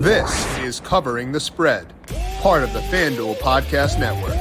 This is Covering the Spread, part of the FanDuel Podcast Network.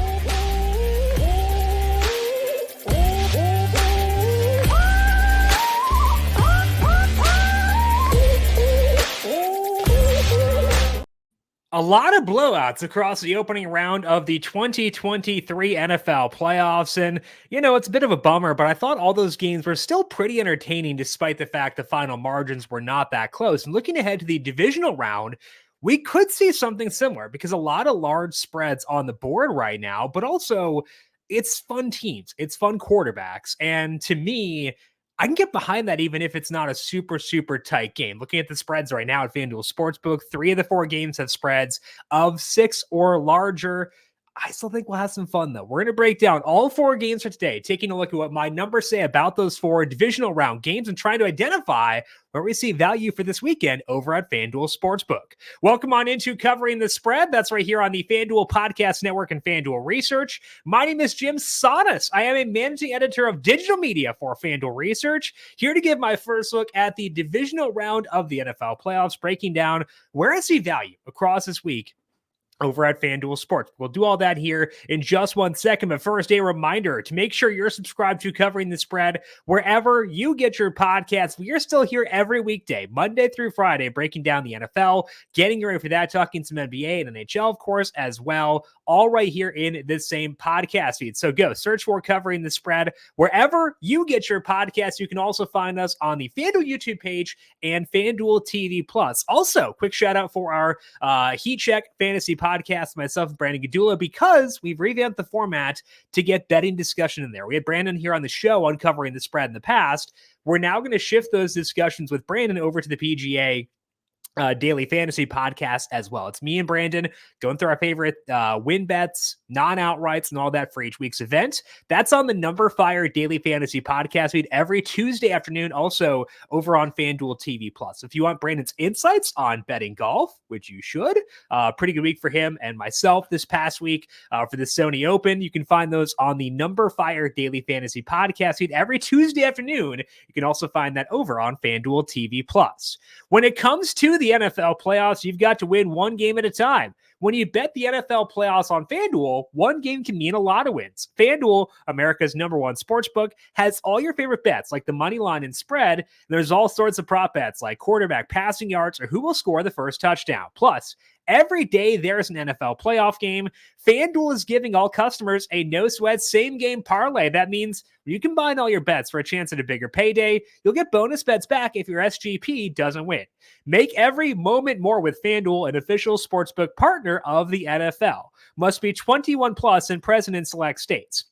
A lot of blowouts across the opening round of the 2023 NFL playoffs. And, it's a bit of a bummer, but I thought all those games were still pretty entertaining despite the fact the final margins were not that close. And looking ahead to the divisional round, we could see something similar because a lot of large spreads on the board right now, but also it's fun teams, it's fun quarterbacks. And to me, I can get behind that even if it's not a super, super tight game. Looking at the spreads right now at FanDuel Sportsbook, 3 of the 4 games have spreads of 6 or larger. I still think we'll have some fun, though. We're going to break down all 4 games for today, taking a look at what my numbers say about those 4 divisional round games and trying to identify where we see value for this weekend over at FanDuel Sportsbook. Welcome on into Covering the Spread. That's right here on the FanDuel Podcast Network and FanDuel Research. My name is Jim Sonis. I am a managing editor of digital media for FanDuel Research, here to give my first look at the divisional round of the NFL playoffs, breaking down where I see value across this week over at FanDuel Sports. We'll do all that here in just 1 second, but first, a reminder to make sure you're subscribed to Covering the Spread wherever you get your podcasts. We are still here every weekday, Monday through Friday, breaking down the NFL, getting ready for that, talking some NBA and NHL, of course, as well, all right here in this same podcast feed. So go search for Covering the Spread wherever you get your podcasts. You can also find us on the FanDuel YouTube page and FanDuel TV Plus. Also, quick shout out for our Heat Check Fantasy Podcast, myself, Brandon Gadula, because we've revamped the format to get betting discussion in there. We had Brandon here on the show uncovering the spread in the past. We're now going to shift those discussions with Brandon over to the PGA Daily Fantasy Podcast as well. It's me and Brandon going through our favorite win bets, non-outrights, and all that for each week's event. That's on the numberFire Daily Fantasy Podcast feed every Tuesday afternoon, also over on FanDuel TV Plus. If you want Brandon's insights on betting golf, which you should, pretty good week for him and myself this past week for the Sony Open. You can find those on the numberFire Daily Fantasy Podcast feed every Tuesday afternoon. You can also find that over on FanDuel TV Plus. When it comes to the NFL playoffs, you've got to win one game at a time. When you bet the NFL playoffs on FanDuel, one game can mean a lot of wins. FanDuel, America's #1 sportsbook, has all your favorite bets like the money line and spread. There's all sorts of prop bets like quarterback passing yards or who will score the first touchdown. Plus, every day there's an NFL playoff game, FanDuel is giving all customers a no-sweat same-game parlay. That means you combine all your bets for a chance at a bigger payday. You'll get bonus bets back if your SGP doesn't win. Make every moment more with FanDuel, an official sportsbook partner of the NFL. Must be 21 plus and present in select states.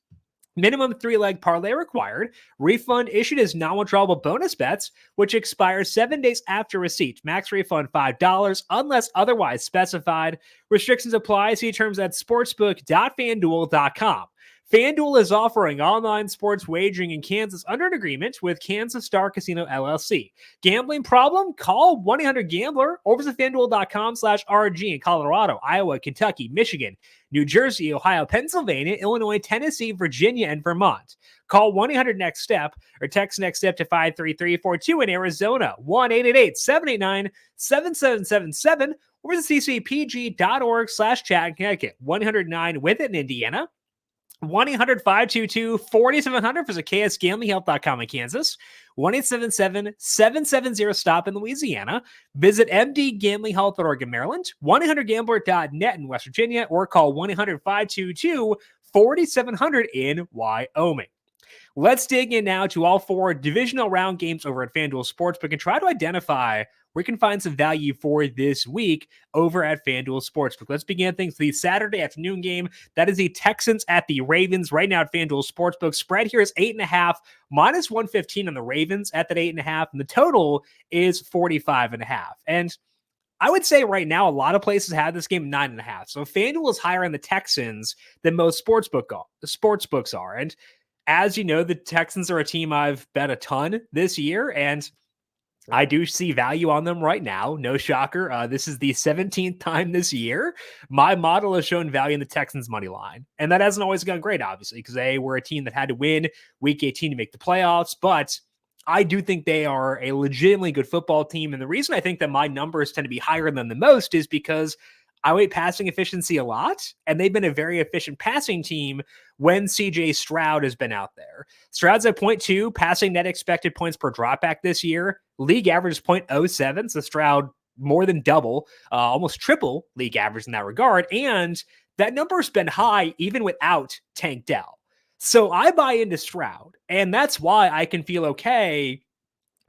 Minimum 3-leg parlay required. Refund issued as non-withdrawable bonus bets, which expires 7 days after receipt. Max refund $5 unless otherwise specified. Restrictions apply. See terms at sportsbook.fanduel.com. FanDuel is offering online sports wagering in Kansas under an agreement with Kansas Star Casino LLC. Gambling problem? Call 1-800-GAMBLER or visit FanDuel.com/RG in Colorado, Iowa, Kentucky, Michigan, New Jersey, Ohio, Pennsylvania, Illinois, Tennessee, Virginia, and Vermont. Call 1-800-NEXT-STEP or text NEXT STEP to 53342 in Arizona, 1-888-789-7777 or visit ccpg.org/chat in Connecticut, 109 in Indiana, 1-800-522-4700 for KSGamblingHealth.com in Kansas, 1-877-770-STOP in Louisiana. Visit mdgamblinghealth.org in Maryland, 1-800-GAMBLER.net in West Virginia, or call 1-800-522-4700 in Wyoming. Let's dig in now to all 4 divisional round games over at FanDuel Sportsbook and try to identify where we can find some value for this week over at FanDuel Sportsbook. Let's begin things with the Saturday afternoon game. That is the Texans at the Ravens right now at FanDuel Sportsbook. Spread here is 8.5, minus 115 on the Ravens at that 8.5, and the total is 45.5. And I would say right now, a lot of places have this game 9.5. So FanDuel is higher on the Texans than most sportsbooks are. And as you know, the Texans are a team I've bet a ton this year, and I do see value on them right now. No shocker. This is the 17th time this year my model has shown value in the Texans money line. And that hasn't always gone great, obviously, because they were a team that had to win week 18 to make the playoffs. But I do think they are a legitimately good football team. And the reason I think that my numbers tend to be higher than the most is because I weight passing efficiency a lot, and they've been a very efficient passing team when CJ Stroud has been out there. Stroud's at 0.2 passing net expected points per dropback this year. League average is 0.07, so Stroud more than double, almost triple league average in that regard. And that number's been high even without Tank Dell. So I buy into Stroud, and that's why I can feel okay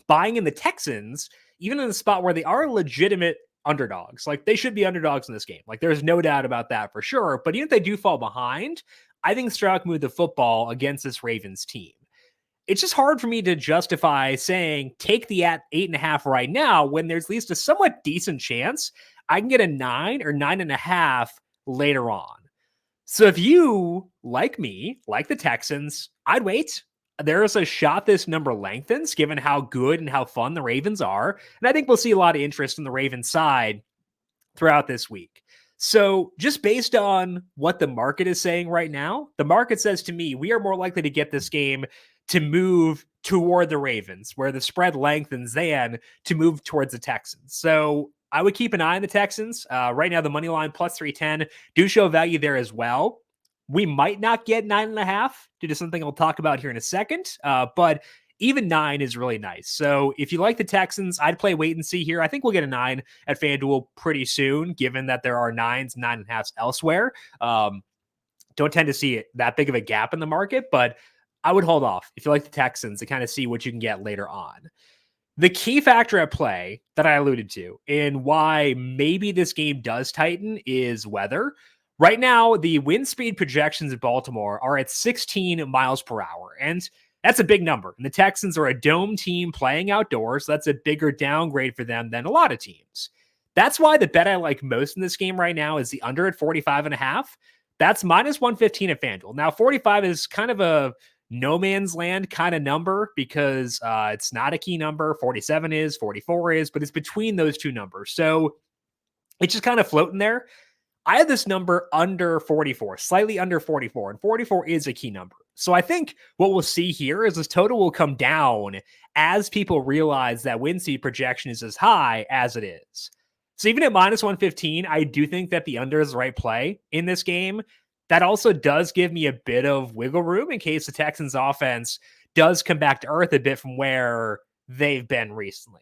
buying in the Texans, even in the spot where they are legitimate underdogs. Like, they should be underdogs in this game. Like, there's no doubt about that for sure. But even if they do fall behind, I think Stroud can move the football against this Ravens team. It's just hard for me to justify saying take the at 8.5 right now when there's at least a somewhat decent chance I can get a 9 or 9.5 later on. So if you, like me, like the Texans, I'd wait. There's a shot this number lengthens given how good and how fun the Ravens are. And I think we'll see a lot of interest in the Ravens side throughout this week. So just based on what the market is saying right now, the market says to me, we are more likely to get this game to move toward the Ravens, where the spread lengthens, than to move towards the Texans. So I would keep an eye on the Texans. Right now, the money line plus 310 do show value there as well. We might not get 9.5 due to something I'll talk about here in a second, but even 9 is really nice. So if you like the Texans, I'd play wait and see here. I think we'll get a 9 at FanDuel pretty soon, given that there are 9s, 9.5s elsewhere. Don't tend to see that big of a gap in the market, but I would hold off if you like the Texans to kind of see what you can get later on. The key factor at play that I alluded to and why maybe this game does tighten is weather. Right now, the wind speed projections in Baltimore are at 16 miles per hour, and that's a big number. And the Texans are a dome team playing outdoors, so that's a bigger downgrade for them than a lot of teams. That's why the bet I like most in this game right now is the under at 45.5. That's minus 115 at FanDuel. Now, 45 is kind of a no man's land kind of number because it's not a key number. 47 is, 44 is, but it's between those two numbers. So it's just kind of floating there. I have this number under 44, slightly under 44, and 44 is a key number. So I think what we'll see here is this total will come down as people realize that win speed projection is as high as it is. So even at minus 115, I do think that the under is the right play in this game. That also does give me a bit of wiggle room in case the Texans offense does come back to earth a bit from where they've been recently.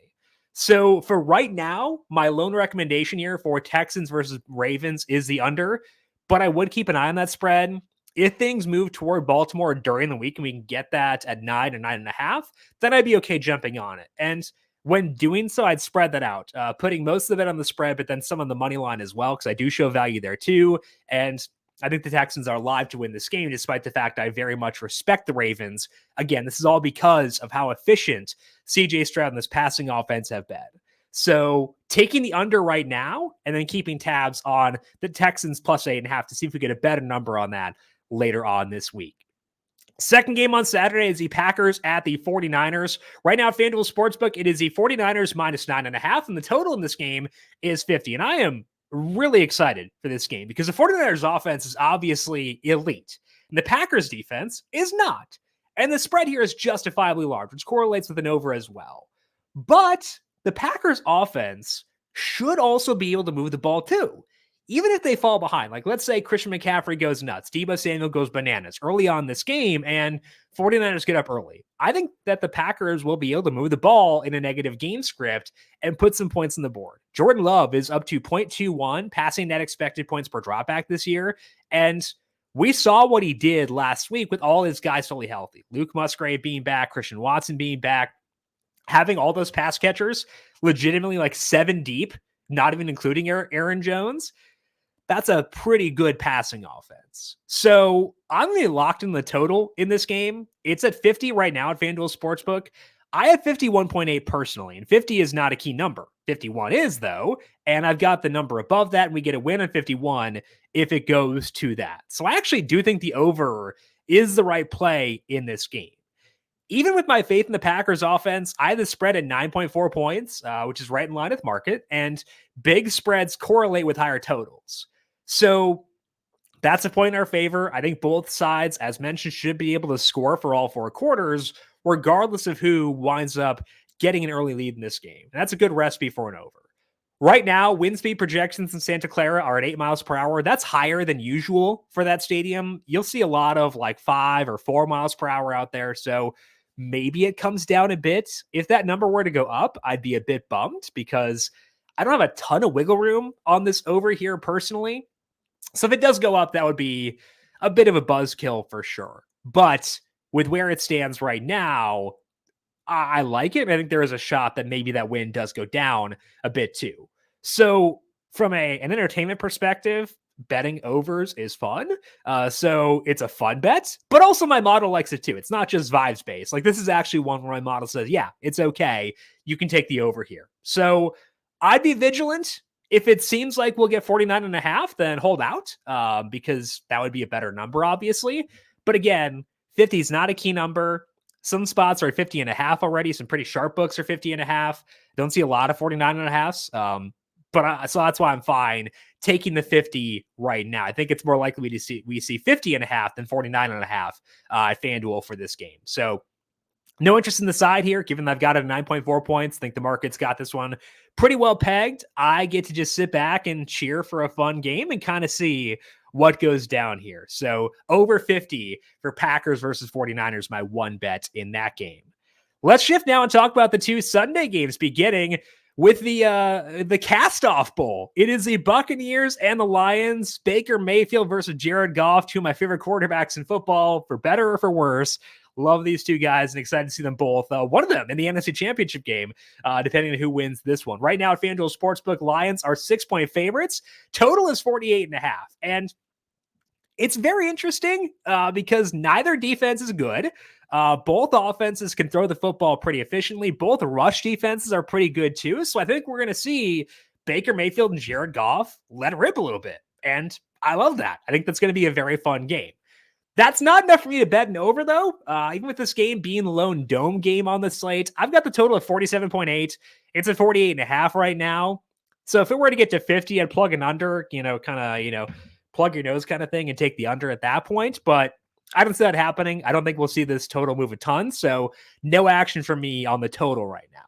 So for right now, my lone recommendation here for Texans versus Ravens is the under, but I would keep an eye on that spread. If things move toward Baltimore during the week and we can get that at 9 or 9.5, then I'd be okay jumping on it. And when doing so, I'd spread that out, putting most of it on the spread, but then some on the money line as well, because I do show value there too. And I think the Texans are live to win this game, despite the fact I very much respect the Ravens. Again, this is all because of how efficient CJ Stroud and this passing offense have been. So taking the under right now and then keeping tabs on the Texans plus 8.5 to see if we get a better number on that later on this week. Second game on Saturday is the Packers at the 49ers. Right now, FanDuel Sportsbook, it is the 49ers minus 9.5, and the total in this game is 50. And I am really excited for this game because the 49ers offense is obviously elite and the Packers defense is not. And the spread here is justifiably large, which correlates with an over as well. But the Packers offense should also be able to move the ball too. Even if they fall behind, like let's say Christian McCaffrey goes nuts, Deebo Samuel goes bananas early on this game, and 49ers get up early. I think that the Packers will be able to move the ball in a negative game script and put some points on the board. Jordan Love is up to 0.21 passing net expected points per dropback this year, and we saw what he did last week with all his guys fully healthy. Luke Musgrave being back, Christian Watson being back, having all those pass catchers legitimately like 7 deep, not even including Aaron Jones. That's a pretty good passing offense. So I'm going to be locked in the total in this game. It's at 50 right now at FanDuel Sportsbook. I have 51.8 personally, and 50 is not a key number. 51 is, though, and I've got the number above that, and we get a win on 51 if it goes to that. So I actually do think the over is the right play in this game. Even with my faith in the Packers offense, I have the spread at 9.4 points, which is right in line with market, and big spreads correlate with higher totals. So that's a point in our favor. I think both sides, as mentioned, should be able to score for all 4 quarters. regardless of who winds up getting an early lead in this game. And that's a good recipe for an over. Right now, wind speed projections in Santa Clara are at 8 miles per hour. That's higher than usual for that stadium. You'll see a lot of like 5 or 4 miles per hour out there. So maybe it comes down a bit. If that number were to go up, I'd be a bit bummed because I don't have a ton of wiggle room on this over here personally. So if it does go up, that would be a bit of a buzzkill for sure. But with where it stands right now, I like it. I think there is a shot that maybe that win does go down a bit too. So from an entertainment perspective, betting overs is fun. So it's a fun bet, but also my model likes it too. It's not just vibes based. Like this is actually one where my model says, yeah, it's okay. You can take the over here. So I'd be vigilant. If it seems like we'll get 49.5, then hold out because that would be a better number, obviously. But again, 50 is not a key number. Some spots are at 50.5 already. Some pretty sharp books are 50.5. Don't see a lot of 49.5s. So that's why I'm fine taking the 50 right now. I think it's more likely we see 50.5 than 49.5 at FanDuel for this game. So no interest in the side here, given that I've got it at 9.4 points. I think the market's got this one pretty well pegged. I get to just sit back and cheer for a fun game and kind of see what goes down here. So over 50 for Packers versus 49ers, my one bet in that game. Let's shift now and talk about the two Sunday games, beginning with the Cast-Off Bowl. It is the Buccaneers and the Lions. Baker Mayfield versus Jared Goff, two of my favorite quarterbacks in football, for better or for worse. Love these two guys and excited to see them both. One of them in the NFC Championship game, depending on who wins this one. Right now at FanDuel Sportsbook, Lions are 6-point favorites. Total is 48.5. And it's very interesting because neither defense is good. Both offenses can throw the football pretty efficiently. Both rush defenses are pretty good too. So I think we're going to see Baker Mayfield and Jared Goff let it rip a little bit. And I love that. I think that's going to be a very fun game. That's not enough for me to bet an over, though. Even with this game being the lone dome game on the slate, I've got the total of 47.8. It's at 48.5 right now. So if it were to get to 50, I'd plug an under, plug your nose kind of thing and take the under at that point. But I don't see that happening. I don't think we'll see this total move a ton. So no action for me on the total right now.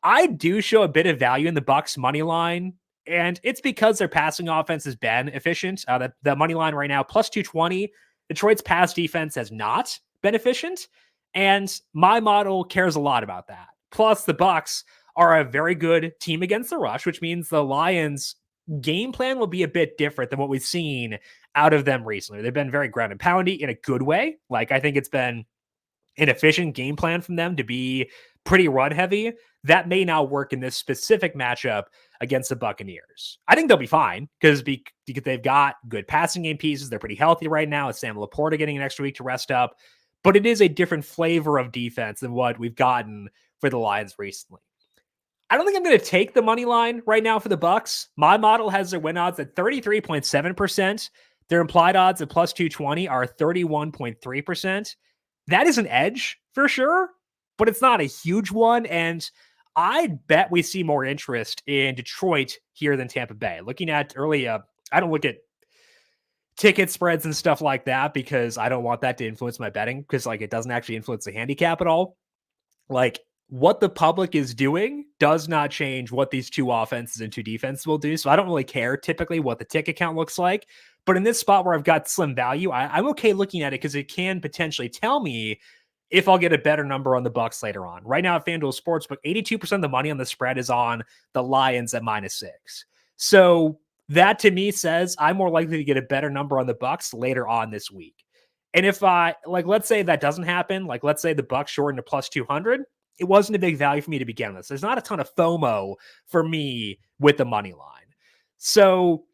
I do show a bit of value in the Bucs money line, and it's because their passing offense has been efficient. The money line right now, plus 220. Detroit's pass defense has not been efficient, and my model cares a lot about that. Plus, the Bucs are a very good team against the rush, which means the Lions' game plan will be a bit different than what we've seen out of them recently. They've been very ground and poundy in a good way. Like, I think it's been an efficient game plan from them to be pretty run heavy. That may not work in this specific matchup against the Buccaneers. I think they'll be fine because they've got good passing game pieces. They're pretty healthy right now. It's Sam Laporta getting an extra week to rest up, but it is a different flavor of defense than what we've gotten for the Lions recently. I don't think I'm going to take the money line right now for the Bucs. My model has their win odds at 33.7%. Their implied odds at plus 220 are 31.3%. That is an edge for sure, but it's not a huge one. And I bet we see more interest in Detroit here than Tampa Bay. Looking at early, I don't look at ticket spreads and stuff like that because I don't want that to influence my betting because it doesn't actually influence the handicap at all. What the public is doing does not change what these two offenses and two defenses will do. So I don't really care typically what the ticket count looks like. But in this spot where I've got slim value, I'm okay looking at it because it can potentially tell me if I'll get a better number on the Bucs later on. Right now at FanDuel Sportsbook, 82% of the money on the spread is on the Lions at -6. So that to me says I'm more likely to get a better number on the Bucs later on this week. And if let's say that doesn't happen, let's say the Bucs shorten to plus 200, it wasn't a big value for me to begin with. There's not a ton of FOMO for me with the money line. So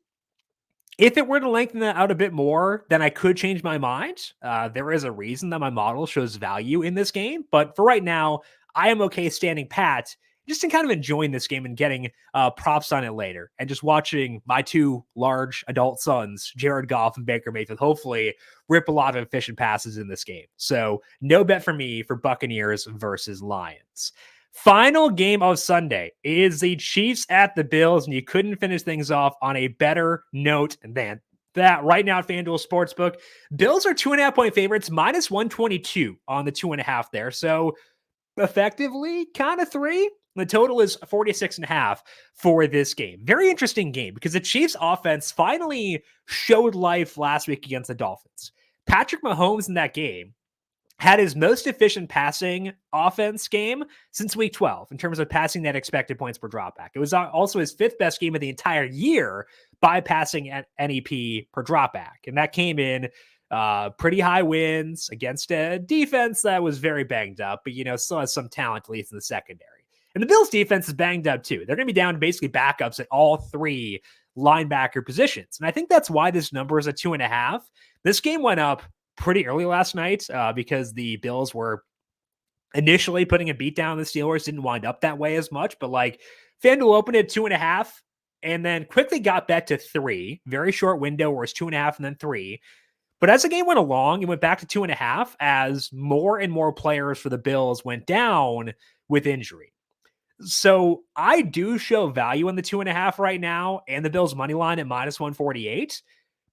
if it were to lengthen that out a bit more, then I could change my mind. There is a reason that my model shows value in this game. But for right now, I am okay standing pat just in kind of enjoying this game and getting props on it later and just watching my two large adult sons, Jared Goff and Baker Mayfield, hopefully rip a lot of efficient passes in this game. So no bet for me for Buccaneers versus Lions. Final game of Sunday is the Chiefs at the Bills, and you couldn't finish things off on a better note than that right now at FanDuel Sportsbook, Bills are 2.5-point favorites, minus 122 on the 2.5 there. So effectively kind of 3. The total is 46.5 for this game. Very interesting game because the Chiefs offense finally showed life last week against the Dolphins. Patrick Mahomes in that game had his most efficient passing offense game since week 12 in terms of passing net expected points per dropback. It was also his 5th best game of the entire year by passing at NEP per dropback. And that came in pretty high wins against a defense that was very banged up, but, still has some talent, at least in the secondary. And the Bills defense is banged up too. They're going to be down to basically backups at all 3 linebacker positions. And I think that's why this number is a 2.5. This game went up pretty early last night because the Bills were initially putting a beat down on the Steelers. Didn't wind up that way as much, but FanDuel opened at 2.5 and then quickly got bet to 3. Very short window where it's 2.5 and then 3. But as the game went along, it went back to 2.5 as more and more players for the Bills went down with injury. So I do show value in the 2.5 right now and the Bills money line at minus 148.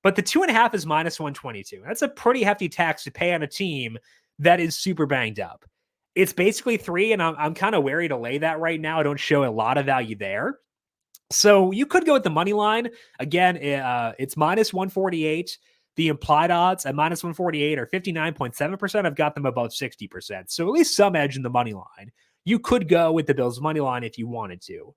But the 2.5 is minus 122. That's a pretty hefty tax to pay on a team that is super banged up. It's basically 3, and I'm kind of wary to lay that right now. I don't show a lot of value there. So you could go with the money line. Again, it's minus 148. The implied odds at minus 148 are 59.7%. I've got them above 60%. So at least some edge in the money line. You could go with the Bills money line if you wanted to.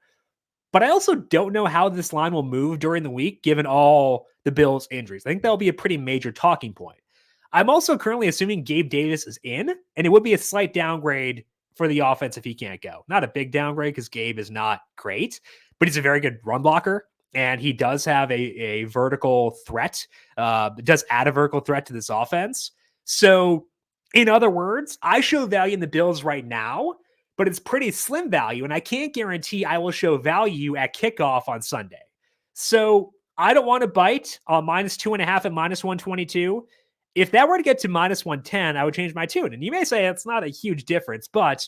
But I also don't know how this line will move during the week, given all the Bills' injuries. I think that'll be a pretty major talking point. I'm also currently assuming Gabe Davis is in, and it would be a slight downgrade for the offense if he can't go. Not a big downgrade because Gabe is not great, but he's a very good run blocker, and he does have a vertical threat. Does add a vertical threat to this offense. So, in other words, I show value in the Bills right now, but it's pretty slim value, and I can't guarantee I will show value at kickoff on Sunday. So I don't want to bite on minus 2.5 and minus 122. If that were to get to minus 110, I would change my tune. And you may say it's not a huge difference, but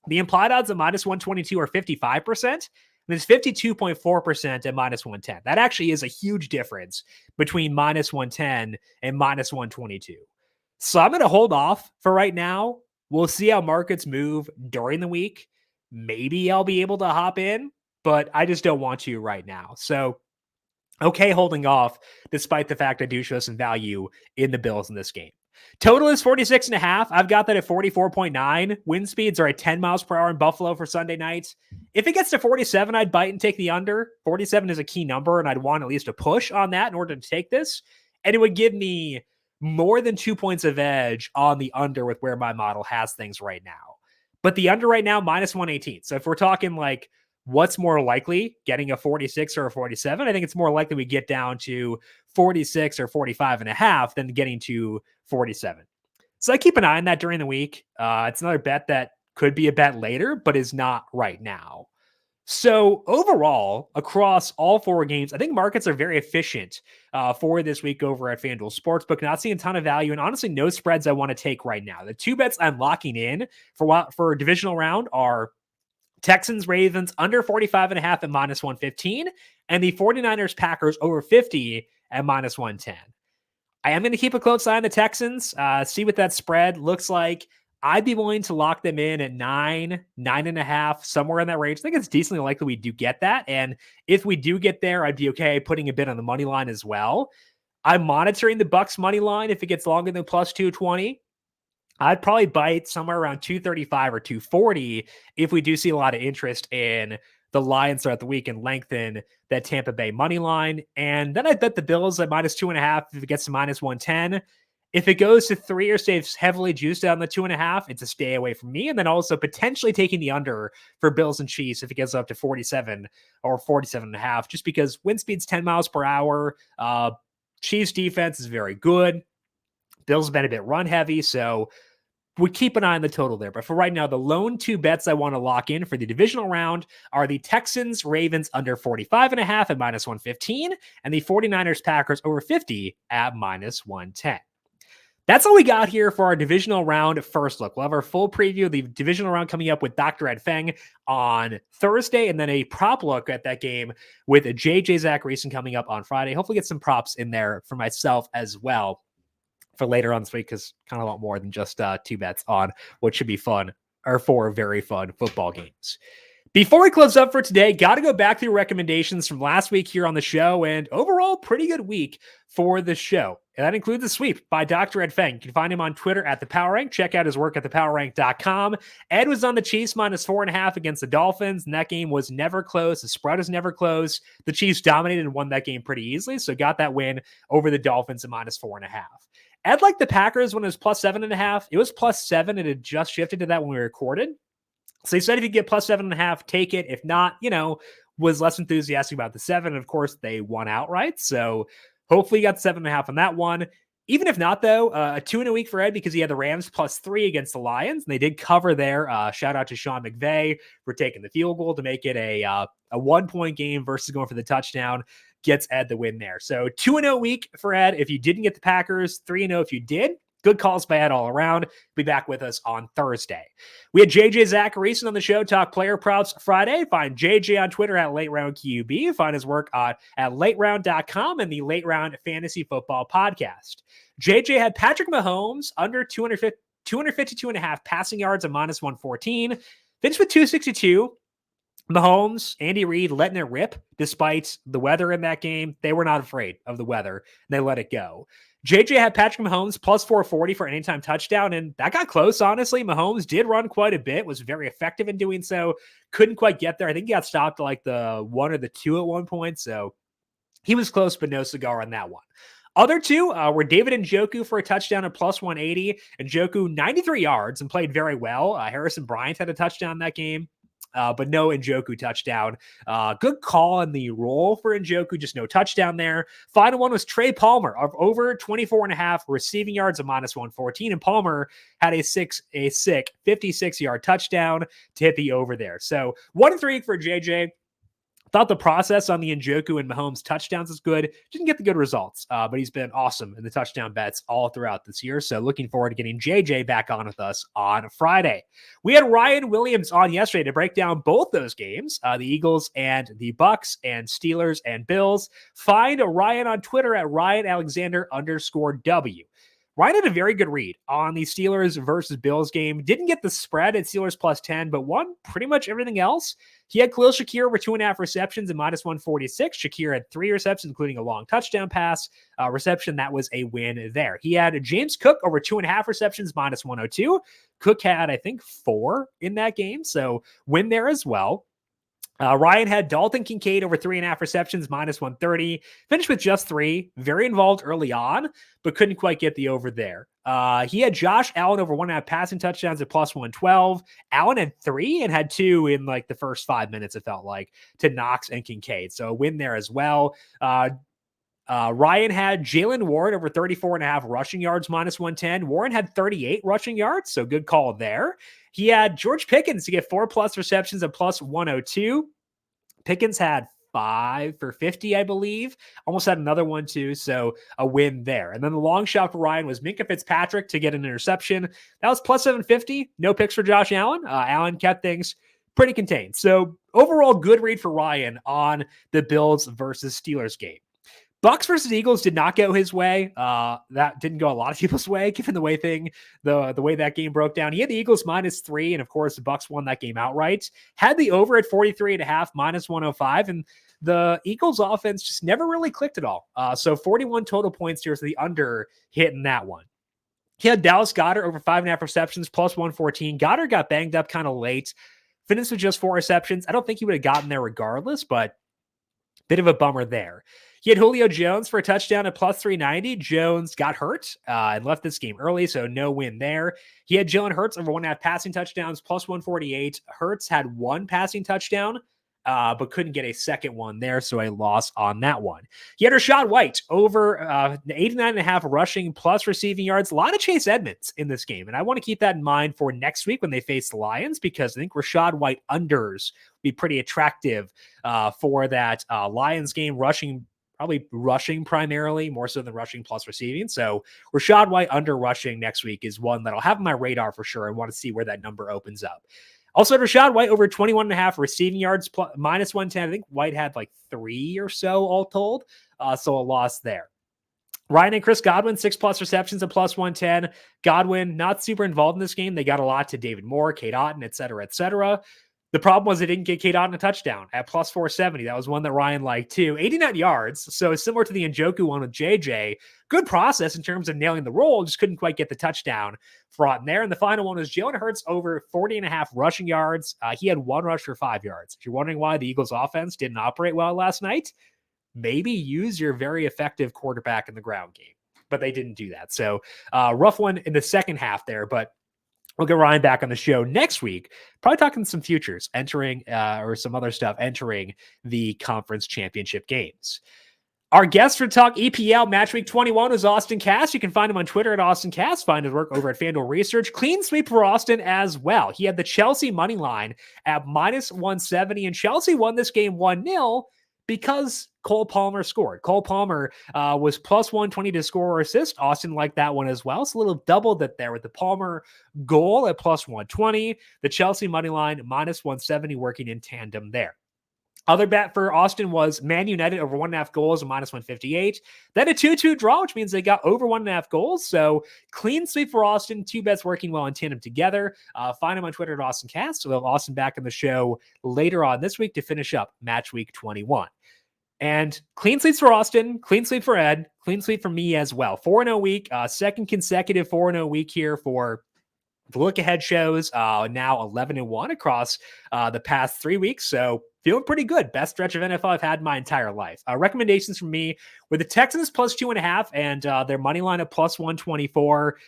the implied odds of minus 122 are 55%, and it's 52.4% at minus 110. That actually is a huge difference between minus 110 and minus 122. So I'm going to hold off for right now. We'll see how markets move during the week. Maybe I'll be able to hop in, but I just don't want to right now. So, okay, holding off, despite the fact I do show some value in the Bills in this game. Total is 46.5. I've got that at 44.9. Wind speeds are at 10 miles per hour in Buffalo for Sunday nights. If it gets to 47, I'd bite and take the under. 47 is a key number, and I'd want at least a push on that in order to take this. And it would give me more than 2 points of edge on the under with where my model has things right now. But the under right now, minus 118. So if we're talking what's more likely, getting a 46 or a 47, I think it's more likely we get down to 46 or 45.5 than getting to 47. So I keep an eye on that during the week. It's another bet that could be a bet later, but is not right now. So overall, across all 4 games, I think markets are very efficient for this week over at FanDuel Sportsbook. Not seeing a ton of value, and honestly, no spreads I want to take right now. The 2 bets I'm locking in for divisional round are Texans, Ravens under 45.5 at minus 115, and the 49ers, Packers over 50 at minus 110. I am going to keep a close eye on the Texans, see what that spread looks like. I'd be willing to lock them in at 9.5, somewhere in that range. I think it's decently likely we do get that. And if we do get there, I'd be okay putting a bit on the money line as well. I'm monitoring the Bucks money line. If it gets longer than plus 220, I'd probably bite somewhere around 235 or 240 if we do see a lot of interest in the Lions throughout the week and lengthen that Tampa Bay money line. And then I'd bet the Bills at minus 2.5 if it gets to minus 110. If it goes to 3 or stays heavily juiced down the 2.5, it's a stay away from me. And then also potentially taking the under for Bills and Chiefs if it gets up to 47 or 47.5, just because wind speed's 10 miles per hour. Chiefs defense is very good. Bills have been a bit run heavy, so we keep an eye on the total there. But for right now, the lone 2 bets I want to lock in for the divisional round are the Texans, Ravens under 45.5 at minus 115, and the 49ers, Packers over 50 at minus 110. That's all we got here for our divisional round first look. We'll have our full preview of the divisional round coming up with Dr. Ed Feng on Thursday, and then a prop look at that game with JJ Zachariason coming up on Friday. Hopefully get some props in there for myself as well for later on this week, because kind of a lot more than just two bets on what should be fun or four very fun football games. Before we close up for today, got to go back through recommendations from last week here on the show, and overall, pretty good week for the show. And that includes the sweep by Dr. Ed Feng. You can find him on Twitter at The Power Rank. Check out his work at thepowerrank.com. Ed was on the Chiefs -4.5 against the Dolphins, and that game was never close. The spread was never close. The Chiefs dominated and won that game pretty easily, so got that win over the Dolphins at -4.5. Ed liked the Packers when it was +7.5. It was +7. It had just shifted to that when we recorded. So he said if you get +7.5, take it. If not, was less enthusiastic about the 7. And of course, they won outright. So hopefully you got 7.5 on that one. Even if not, though, a 2 in a week for Ed because he had the Rams +3 against the Lions. And they did cover there. Shout out to Sean McVay for taking the field goal to make it a 1-point game versus going for the touchdown. Gets Ed the win there. So 2-0 week for Ed if you didn't get the Packers, 3-0 if you did. Good calls by Ed all around. Be back with us on Thursday. We had JJ Zachariason on the show, talk player props Friday. Find JJ on Twitter at LateRoundQB. Find his work at LateRound.com and the Late Round Fantasy Football Podcast. JJ had Patrick Mahomes under 252.5 passing yards at -114. Finished with 262. Mahomes, Andy Reid letting it rip despite the weather in that game. They were not afraid of the weather, and they let it go. JJ had Patrick Mahomes +440 for an anytime touchdown, and that got close, honestly. Mahomes did run quite a bit, was very effective in doing so. Couldn't quite get there. I think he got stopped at like the 1 or the 2 at one point, so he was close, but no cigar on that one. Other two were David Njoku for a touchdown at +180. Njoku, 93 yards and played very well. Harrison Bryant had a touchdown in that game. But no Njoku touchdown. Good call in the roll for Njoku, just no touchdown there. Final one was Trey Palmer of over 24.5 receiving yards of -114. And Palmer had a sick 56-yard touchdown to hit the over there. So 1-3 for JJ. Thought the process on the Njoku and Mahomes touchdowns is good. Didn't get the good results, but he's been awesome in the touchdown bets all throughout this year. So looking forward to getting JJ back on with us on Friday. We had Ryan Williams on yesterday to break down both those games, the Eagles and the Bucks and Steelers and Bills. Find Ryan on Twitter at RyanAlexander_W. Ryan had a very good read on the Steelers versus Bills game. Didn't get the spread at Steelers +10, but won pretty much everything else. He had Khalil Shakir over 2.5 receptions and -146. Shakir had 3 receptions, including a long touchdown pass reception. That was a win there. He had James Cook over 2.5 receptions, -102. Cook had, I think, 4 in that game, so win there as well. Ryan had Dalton Kincaid over 3.5 receptions, -130. Finished with just 3. Very involved early on, but couldn't quite get the over there. He had Josh Allen over 1.5 passing touchdowns at +112. Allen had 3 and had 2 in like the first 5 minutes, it felt like, to Knox and Kincaid. So a win there as well. Ryan had Jalen Warren over 34.5 rushing yards, -110. Warren had 38 rushing yards, so good call there. He had George Pickens to get 4+ receptions at +102. Pickens had 5 for 50, I believe. Almost had another one too, so a win there. And then the long shot for Ryan was Minkah Fitzpatrick to get an interception. That was +750. No picks for Josh Allen. Allen kept things pretty contained. So overall, good read for Ryan on the Bills versus Steelers game. Bucks versus Eagles did not go his way. That didn't go a lot of people's way, given the way that game broke down. He had the Eagles -3, and of course the Bucks won that game outright. Had the over at 43.5, -105, and the Eagles offense just never really clicked at all. So 41 total points here, so the under hit in that one. He had Dallas Goedert over 5.5 receptions, +114. Goddard got banged up kind of late. Finished with just 4 receptions. I don't think he would have gotten there regardless, but bit of a bummer there. He had Julio Jones for a touchdown at +390. Jones got hurt and left this game early, so no win there. He had Jalen Hurts over 1.5 passing touchdowns, +148. Hurts had 1 passing touchdown, but couldn't get a second one there, so a loss on that one. He had Rachaad White over 89.5 rushing plus receiving yards. A lot of Chase Edmonds in this game, and I want to keep that in mind for next week when they face the Lions, because I think Rachaad White unders be pretty attractive for that Lions game. Rushing probably rushing primarily, more so than rushing plus receiving. So Rachaad White under rushing next week is one that I'll have on my radar for sure and want to see where that number opens up. Also, Rachaad White over 21.5 receiving yards, minus 110. I think White had like 3 or so all told. So a loss there. Ryan and Chris Godwin, 6+ receptions and plus 110. Godwin, not super involved in this game. They got a lot to David Moore, Cade Otton, et cetera, et cetera. The problem was they didn't get Cade Otton a touchdown at plus 470. That was one that Ryan liked too. 89 yards. So similar to the Njoku one with JJ. Good process in terms of nailing the role. Just couldn't quite get the touchdown for Otton there. And the final one was Jalen Hurts over 40.5 rushing yards. He had 1 rush for 5 yards. If you're wondering why the Eagles offense didn't operate well last night, maybe use your very effective quarterback in the ground game. But they didn't do that. So rough one in the second half there. But we'll get Ryan back on the show next week, probably talking some futures entering or some other stuff entering the conference championship games. Our guest for Talk EPL Match Week 21 is Austin Cass. You can find him on Twitter at Austin Cass. Find his work over at FanDuel Research. Clean sweep for Austin as well. He had the Chelsea money line at minus 170, and Chelsea won this game 1-0 because Cole Palmer scored. Cole Palmer was plus 120 to score or assist. Austin liked that one as well. So a little double that there with the Palmer goal at plus 120. The Chelsea money line minus 170 working in tandem there. Other bet for Austin was Man United over 1.5 goals and minus 158. Then a 2-2 draw, which means they got over 1.5 goals. So clean sweep for Austin. 2 bets working well in tandem together. Find him on Twitter at Austin Cast. So we'll have Austin back on the show later on this week to finish up Match Week 21. And clean sweeps for Austin, clean sweep for Ed, clean sweep for me as well. 4-0 week, second consecutive 4-0 week here for the look ahead shows. Now 11-1 across the past 3 weeks. So feeling pretty good. Best stretch of NFL I've had in my entire life. Recommendations from me with the Texans plus 2.5 and their money line at plus 124.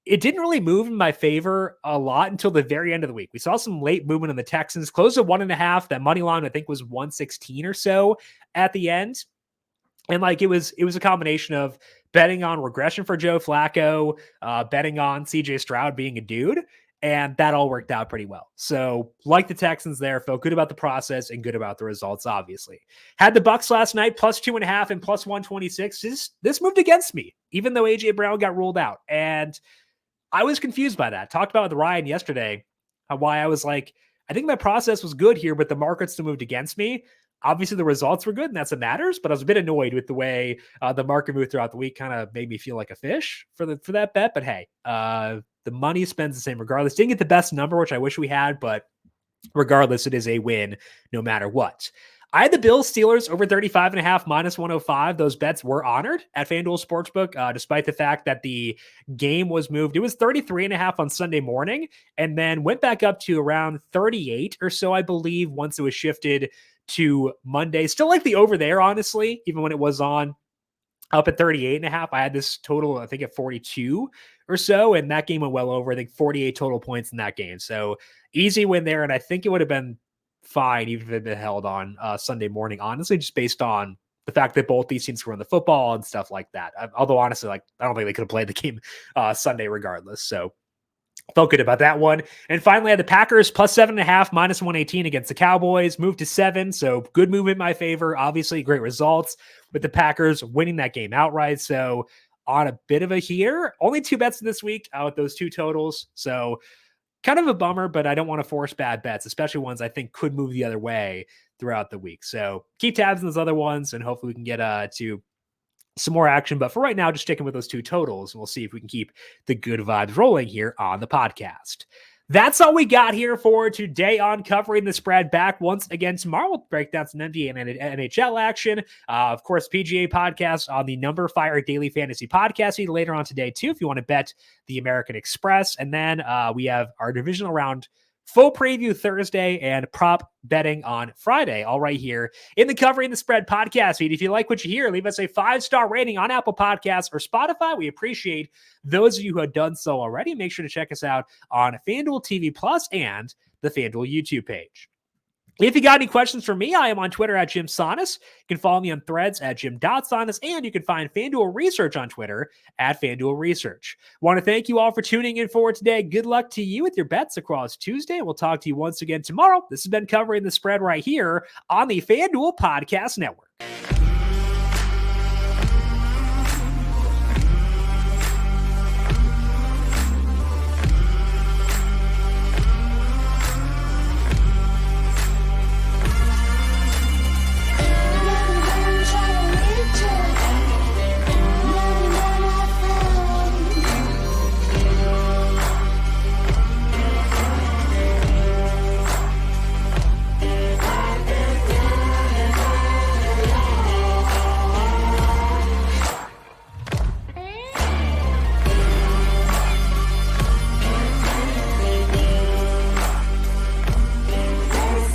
It didn't really move in my favor a lot until the very end of the week. We saw some late movement in the Texans, closed at 1.5. That money line, I think, was 116 or so at the end. And like it was a combination of betting on regression for Joe Flacco, betting on CJ Stroud being a dude, and that all worked out pretty well. So like the Texans there, felt good about the process and good about the results, obviously. Had the Bucks last night, plus 2.5 and plus 126. This moved against me, even though A.J. Brown got ruled out. And I was confused by that. Talked about with Ryan yesterday, why I was like, I think my process was good here, but the market still moved against me. Obviously, the results were good, and that's what matters, but I was a bit annoyed with the way the market moved throughout the week. Kind of made me feel like a fish for that bet, but hey, the money spends the same regardless. Didn't get the best number, which I wish we had, but regardless, it is a win no matter what. I had the Bills Steelers over 35.5 minus 105. Those bets were honored at FanDuel Sportsbook, despite the fact that the game was moved. It was 33.5 on Sunday morning and then went back up to around 38 or so, I believe, once it was shifted to Monday. Still like the over there, honestly, even when it was on up at 38.5. I had this total, I think, at 42 or so, and that game went well over, I think, 48 total points in that game. So easy win there, and I think it would have been fine even if it had been held on Sunday morning, honestly, just based on the fact that both these teams can run the football and stuff like that. Although, honestly, like I don't think they could have played the game Sunday regardless. So felt good about that one. And finally, I had the Packers plus 7.5 minus 118 against the Cowboys, moved to 7. So good movement in my favor. Obviously, great results with the Packers winning that game outright. So on a bit of a here, only 2 bets this week with those 2 totals. So kind of a bummer, but I don't want to force bad bets, especially ones I think could move the other way throughout the week. So keep tabs on those other ones, and hopefully we can get to some more action. But for right now, just sticking with those 2 totals, and we'll see if we can keep the good vibes rolling here on the podcast. That's all we got here for today on Covering the Spread. Back once again tomorrow. We'll break down some NBA and NHL action. Of course, PGA podcast on the numberFire Daily Fantasy Podcast feed later on today, too, if you want to bet the American Express. And then we have our Divisional Round full preview Thursday and prop betting on Friday, all right here in the Covering the Spread podcast feed. If you like what you hear, leave us a 5-star rating on Apple Podcasts or Spotify. We appreciate those of you who have done so already. Make sure to check us out on FanDuel TV Plus and the FanDuel YouTube page. If you got any questions for me, I am on Twitter at Jim Sonis. You can follow me on Threads at Jim.Sonis, and you can find FanDuel Research on Twitter at FanDuel Research. Want to thank you all for tuning in for today. Good luck to you with your bets across Tuesday. We'll talk to you once again tomorrow. This has been Covering the Spread right here on the FanDuel Podcast Network.